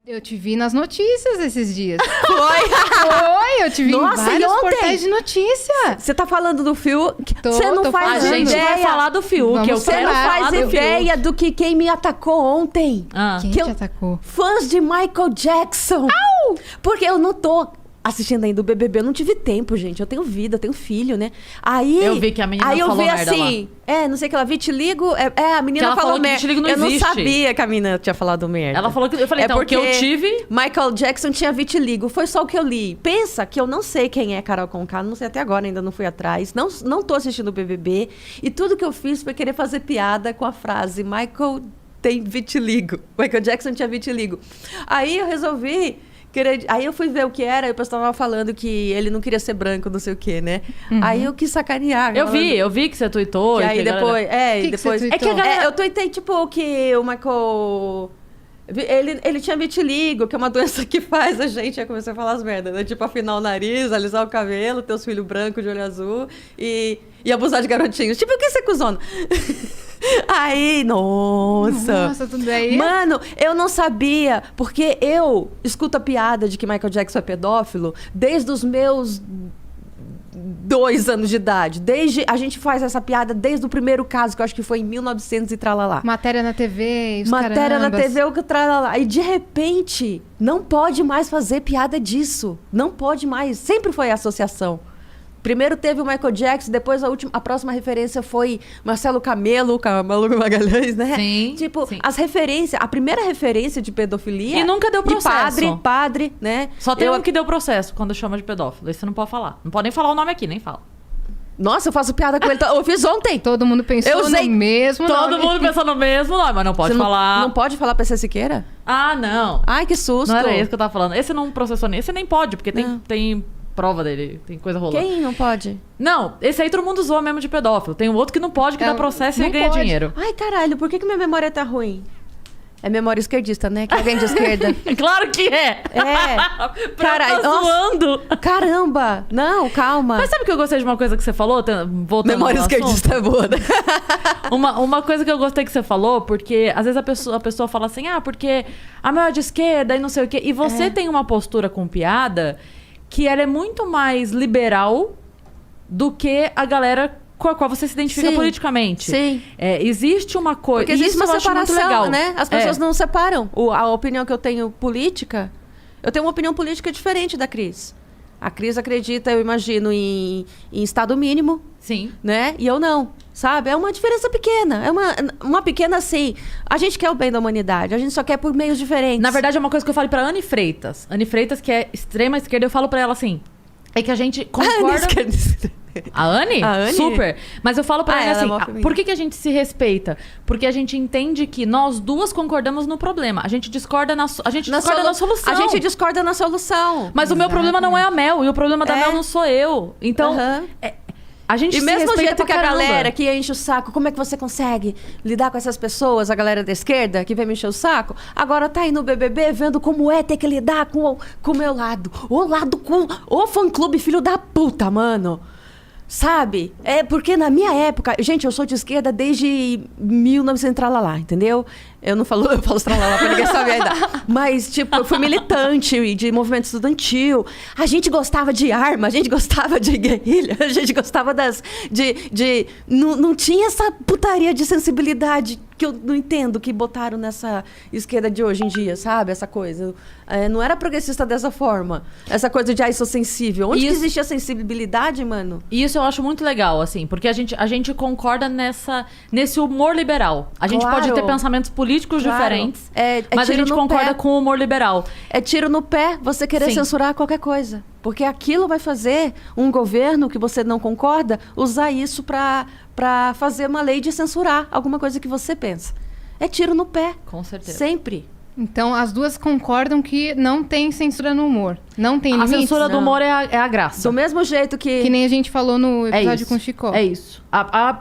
Eu te vi nas notícias esses dias. Foi? Eu te vi em vários portais de notícia. Você tá falando do Fiuk? Você não faz A gente ideia. vai falar do Fiuk. Eu Você quero não falar faz do ideia Fiuk. do que quem me atacou ontem. Quem que te atacou? Fãs de Michael Jackson. Au! Porque eu não tô assistindo ainda o BBB, eu não tive tempo, gente. Eu tenho vida, eu tenho filho, né? Aí Eu vi que a menina aí eu falou vi merda assim, não sei o que ela, vitiligo, a menina ela falou que merda. vitiligo não eu existe. não sabia que a menina tinha falado merda. Ela falou que... Eu falei, então, porque que eu tive... Michael Jackson tinha vitiligo. Foi só o que eu li. Pensa que eu não sei quem é Carol Conká. Não sei até agora, ainda não fui atrás. Não tô assistindo o BBB. E tudo que eu fiz foi querer fazer piada com a frase Michael tem vitiligo. Michael Jackson tinha vitiligo. Aí eu resolvi... Aí eu fui ver o que era, e o pessoal tava falando que ele não queria ser branco, não sei o quê, né? Aí eu quis sacanear. Eu vi que você tweetou. Que aí depois... Que depois... você É que a tweetou? galera... Eu tuitei, tipo, que o Michael... Ele tinha vitiligo, que é uma doença que faz a gente... Aí comecei a falar as merdas, né? Tipo, afinar o nariz, alisar o cabelo, ter os filhos brancos de olho azul e abusar de garotinhos. Tipo, o que você cuzona? Aí, nossa, tudo aí. Mano, eu não sabia, porque eu escuto a piada de que Michael Jackson é pedófilo desde os meus 2 anos de idade. A gente faz essa piada desde o primeiro caso, que eu acho que foi em 1900 e tralalá. Matéria na TV, os Matéria na carambas. TV, o que tralalá. E de repente, não pode mais fazer piada disso. Não pode mais. Sempre foi a associação. Primeiro teve o Michael Jackson, depois a próxima referência foi Marcelo Camelo Magalhães, né? Sim, Tipo, sim. as referências, a primeira referência de pedofilia... E nunca deu processo. De padre, né? Só tem um que deu processo quando chama de pedófilo. Esse você não pode falar. Não pode nem falar o nome aqui, nem fala. Nossa, eu faço piada com ele. Eu fiz ontem. Todo mundo pensou Eu usei- no mesmo Todo nome. mundo pensa no mesmo nome, mas não pode Você falar. Não pode falar PC Siqueira? Ah, não. Ai, que susto. Não era isso que eu tava falando. Esse não processou nem. Esse nem pode, porque Não. tem prova dele. Tem coisa rolando. Quem não pode? Não, esse aí todo mundo zoa mesmo de pedófilo. Tem um outro que não pode, que dá processo e não ele ganha pode. dinheiro. Ai, caralho, por que minha memória tá ruim? É memória esquerdista, né? Que alguém de esquerda. Claro que é! É. Caralho, tá nossa. zoando. Caramba! Não, calma. Mas sabe que eu gostei de uma coisa que você falou? Voltando Memória no assunto? esquerdista é boa, né? Uma coisa que eu gostei que você falou, porque às vezes a pessoa fala assim, porque a maior de esquerda e não sei o quê. E você tem uma postura com piada que ela é muito mais liberal do que a galera com a qual você se identifica Sim, politicamente. sim. Existe uma coisa... Porque existe uma eu acho muito separação, legal. né? As pessoas não separam. A opinião que eu tenho política... Eu tenho uma opinião política diferente da Cris. A Cris acredita, eu imagino, em Estado mínimo, Sim. né? E eu não, sabe? É uma diferença pequena. É uma pequena, assim... A gente quer o bem da humanidade. A gente só quer por meios diferentes. Na verdade, é uma coisa que eu falo pra Anne Freitas. Anne Freitas, que é extrema esquerda, eu falo pra ela assim... É que a gente concorda... A Anne? A Anne? Super. Mas eu falo pra ela ela é assim, mó feminina. por que a gente se respeita? Porque a gente entende que nós duas concordamos no problema. A gente discorda na solução. A gente discorda na solução. Mas o meu problema não é a Mel. E o problema da É. Mel não sou eu. Então, Aham. a gente E se mesmo respeita jeito pra que a caramba. galera que enche o saco, como é que você consegue lidar com essas pessoas, a galera da esquerda que vem me encher o saco, agora tá aí no BBB vendo como é ter que lidar com o meu lado. O fã-clube filho da puta, mano. Sabe? É porque na minha época... Gente, eu sou de esquerda desde 1900 tralalá, entendeu? Eu falo tralalá pra ninguém saber ainda. Mas, tipo, eu fui militante de movimento estudantil. A gente gostava de arma, a gente gostava de guerrilha, a gente gostava não tinha essa putaria de sensibilidade que eu não entendo que botaram nessa esquerda de hoje em dia, sabe? Essa coisa. Não era progressista dessa forma. Essa coisa de, sou sensível. Onde que existe a sensibilidade, mano? E isso eu acho muito legal, assim, porque a gente concorda nesse humor liberal. A gente Claro. pode ter pensamentos políticos Claro. diferentes, É mas a tiro gente no concorda pé. com o humor liberal. É tiro no pé você querer Sim. censurar qualquer coisa. Porque aquilo vai fazer um governo que você não concorda usar isso pra fazer uma lei de censurar alguma coisa que você pensa. É tiro no pé. Com certeza. Sempre. Então, as duas concordam que não tem censura no humor. Não tem A limites. censura do Não. humor é a graça. Do mesmo jeito que... Que nem a gente falou no É episódio isso. com o Chicó. É isso.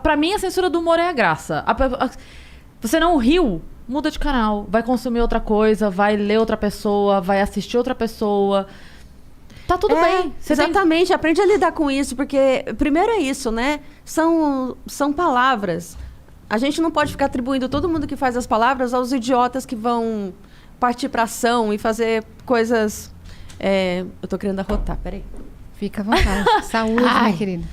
Pra mim, a censura do humor é a graça. Você não riu, muda de canal. Vai consumir outra coisa, vai ler outra pessoa, vai assistir outra pessoa. Tá tudo bem. Você tem- Exatamente. Aprende a lidar com isso. Porque, primeiro é isso, né? São palavras. A gente não pode ficar atribuindo todo mundo que faz as palavras aos idiotas que vão partir pra ação e fazer coisas... eu tô querendo arrotar, peraí. Fica à vontade. Saúde, minha querida.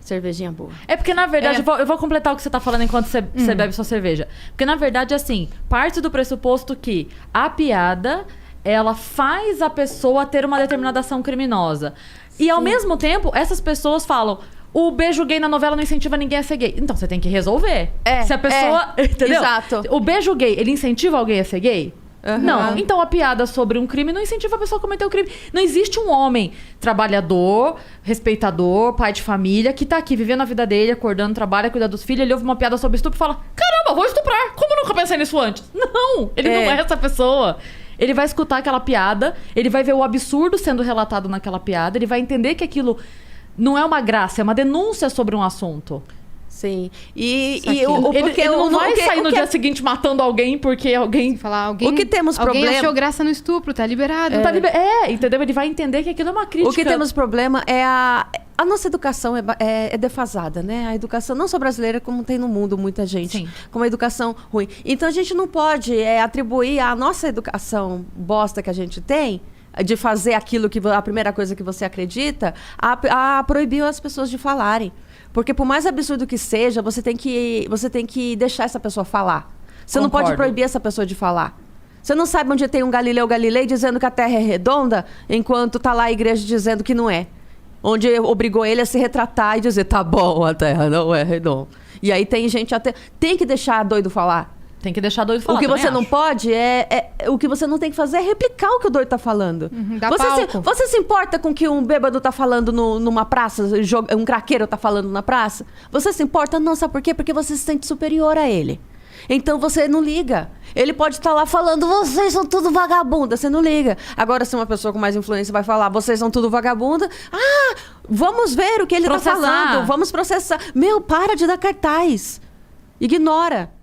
Cervejinha boa. É porque, na verdade, eu vou completar o que você tá falando enquanto você bebe sua cerveja. Porque, na verdade, assim, parte do pressuposto que a piada, ela faz a pessoa ter uma determinada ação criminosa. E, ao mesmo tempo, essas pessoas falam... O beijo gay na novela não incentiva ninguém a ser gay. Então, você tem que resolver. Se a pessoa... Entendeu? Exato. O beijo gay, ele incentiva alguém a ser gay? Uhum. Não. Então, a piada sobre um crime não incentiva a pessoa a cometer o crime. Não existe um homem trabalhador, respeitador, pai de família, que tá aqui vivendo a vida dele, acordando, trabalha, cuida dos filhos, ele ouve uma piada sobre estupro e fala, caramba, vou estuprar. Como eu nunca pensei nisso antes? Não, ele não é essa pessoa. Ele vai escutar aquela piada, ele vai ver o absurdo sendo relatado naquela piada, ele vai entender que aquilo não é uma graça, é uma denúncia sobre um assunto. Sim. Ele não vai sair no dia seguinte matando alguém porque alguém... Falar, alguém, o que temos alguém problema... achou graça no estupro, tá liberado. Entendeu? Ele vai entender que aquilo é uma crítica. O que temos problema é a nossa educação é defasada, né? A educação, não só brasileira, como tem no mundo muita gente. Sim. Com uma educação ruim. Então, a gente não pode atribuir a nossa educação bosta que a gente tem, de fazer aquilo que a primeira coisa que você acredita, a proibir as pessoas de falarem. Porque por mais absurdo que seja, você tem que deixar essa pessoa falar. Você não pode proibir essa pessoa de falar. Você não sabe onde tem um Galileu Galilei dizendo que a Terra é redonda, enquanto tá lá a igreja dizendo que não é. Onde obrigou ele a se retratar e dizer, tá bom, a Terra não é redonda. E aí tem gente até... Tem que deixar doido falar. Tem que deixar doido falar. O que você não pode o que você não tem que fazer é replicar o que o doido tá falando. Você se importa com o que um bêbado tá falando numa praça, um craqueiro tá falando na praça? Você se importa? Não, sabe por quê? Porque você se sente superior a ele. Então você não liga. Ele pode estar lá falando, vocês são tudo vagabunda, você não liga. Agora, se uma pessoa com mais influência vai falar, vocês são tudo vagabunda, vamos ver o que ele tá falando, vamos processar. Meu, para de dar cartaz. Ignora.